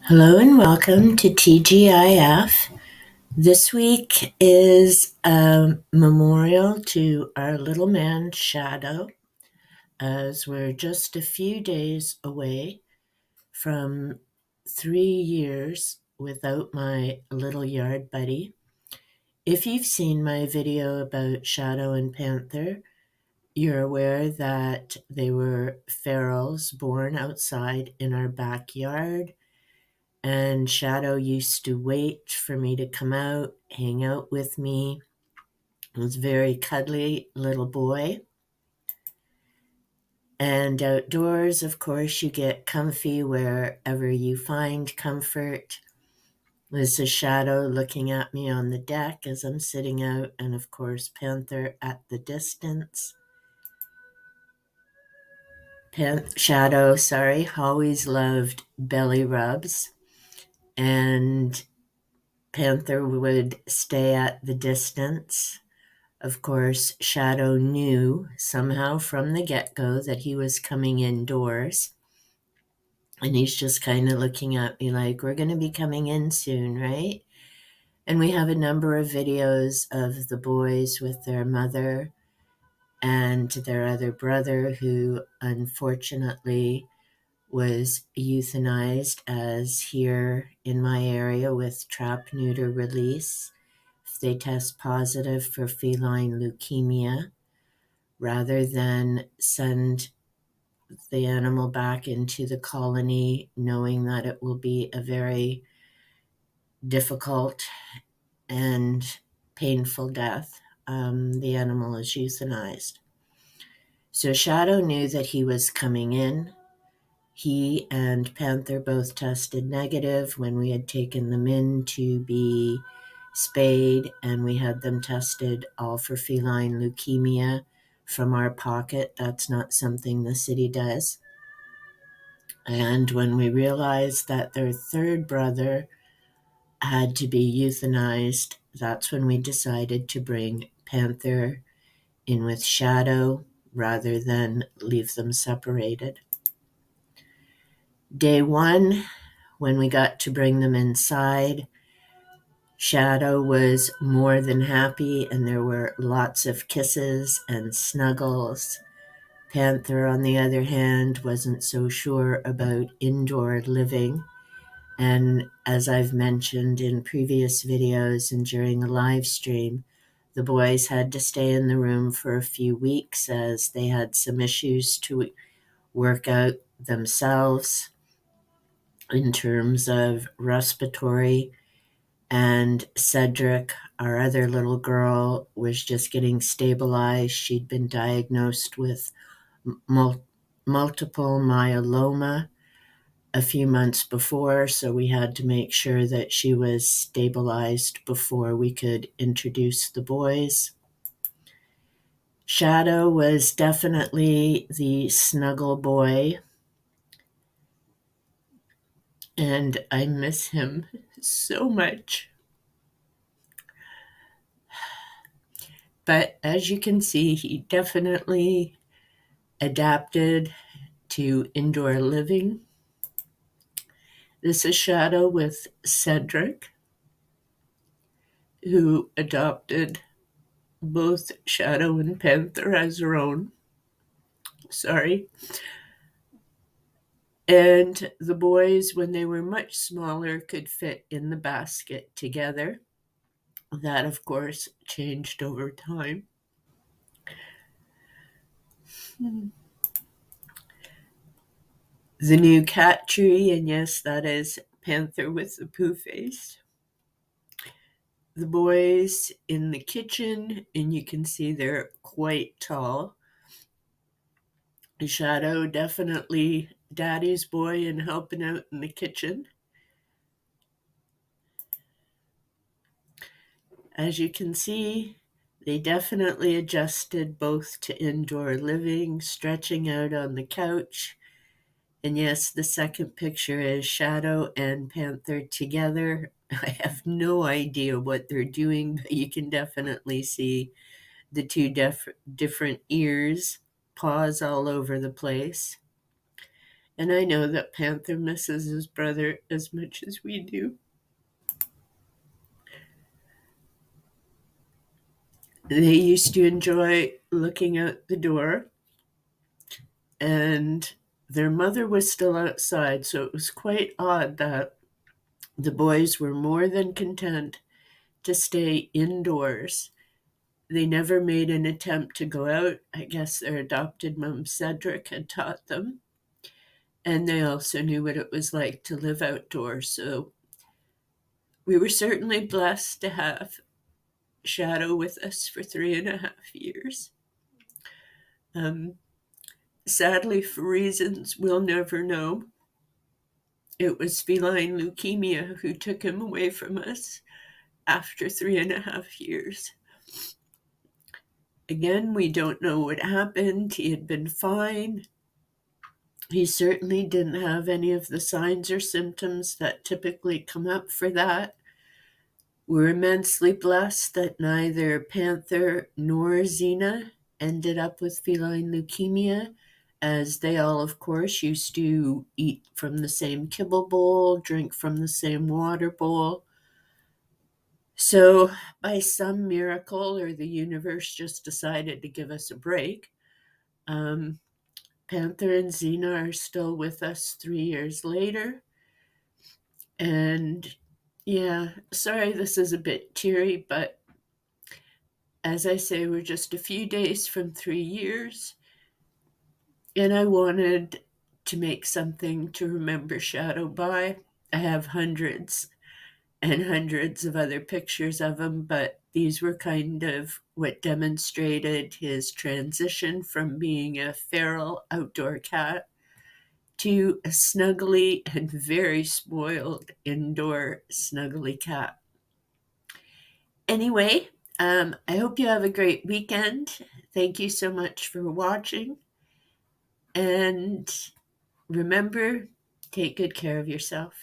Hello and welcome to TGIF. This week is a memorial to our little man Shadow, as we're just a few days away from 3 years without my little yard buddy. If you've seen my video about Shadow and Panther, you're aware that they were ferals born outside in our backyard. And Shadow used to wait for me to come out, hang out with me. He was a very cuddly little boy. And outdoors, of course, you get comfy wherever you find comfort. There's a Shadow looking at me on the deck as I'm sitting out, and of course, Panther at the distance. Shadow, always loved belly rubs, and Panther would stay at the distance. Of course, Shadow knew somehow from the get-go that he was coming indoors. And he's just kind of looking at me like, we're going to be coming in soon, right? And we have a number of videos of the boys with their mother and their other brother, who unfortunately was euthanized, as here in my area with trap neuter release. If they test positive for feline leukemia, rather than send the animal back into the colony, knowing that it will be a very difficult and painful death, the animal is euthanized. So Shadow knew that he was coming in. He and Panther both tested negative when we had taken them in to be spayed, and we had them tested all for feline leukemia from our pocket. That's not something the city does. And when we realized that their third brother had to be euthanized, that's when we decided to bring Panther in with Shadow rather than leave them separated. Day one, when we got to bring them inside, Shadow was more than happy, and there were lots of kisses and snuggles. Panther, on the other hand, wasn't so sure about indoor living. And as I've mentioned in previous videos and during a live stream, the boys had to stay in the room for a few weeks as they had some issues to work out themselves in terms of respiratory. And Cedric, our other little girl, was just getting stabilized. She'd been diagnosed with multiple myeloma a few months before, so we had to make sure that she was stabilized before we could introduce the boys. Shadow was definitely the snuggle boy, and I miss him so much. But as you can see, he definitely adapted to indoor living. This is Shadow with Cedric, who adopted both Shadow and Panther as her own. And the boys, when they were much smaller, could fit in the basket together. That, of course, changed over time. The new cat tree, and yes, that is Panther with the poo face. The boys in the kitchen, and you can see they're quite tall. Shadow, definitely daddy's boy and helping out in the kitchen. As you can see, they definitely adjusted both to indoor living, stretching out on the couch. And yes, the second picture is Shadow and Panther together. I have no idea what they're doing, but you can definitely see the two different ears, paws all over the place. And I know that Panther misses his brother as much as we do. They used to enjoy looking out the door, and their mother was still outside, so it was quite odd that the boys were more than content to stay indoors. They never made an attempt to go out. I guess their adopted mom, Cedric, had taught them. And they also knew what it was like to live outdoors. So we were certainly blessed to have Shadow with us for 3.5 years. Um, Sadly, for reasons we'll never know, it was feline leukemia who took him away from us after 3.5 years. Again, we don't know what happened. He had been fine. He certainly didn't have any of the signs or symptoms that typically come up for that. We're immensely blessed that neither Panther nor Zena ended up with feline leukemia, as they all, of course, used to eat from the same kibble bowl, drink from the same water bowl. So, by some miracle, or the universe just decided to give us a break, um, Panther and Xena are still with us 3 years later. And yeah, sorry this is a bit teary, but as I say, we're just a few days from 3 years. And I wanted to make something to remember Shadow by. I have hundreds and hundreds of other pictures of him, but these were kind of what demonstrated his transition from being a feral outdoor cat to a snuggly and very spoiled indoor snuggly cat. Anyway, I hope you have a great weekend. Thank you so much for watching. And remember, take good care of yourself.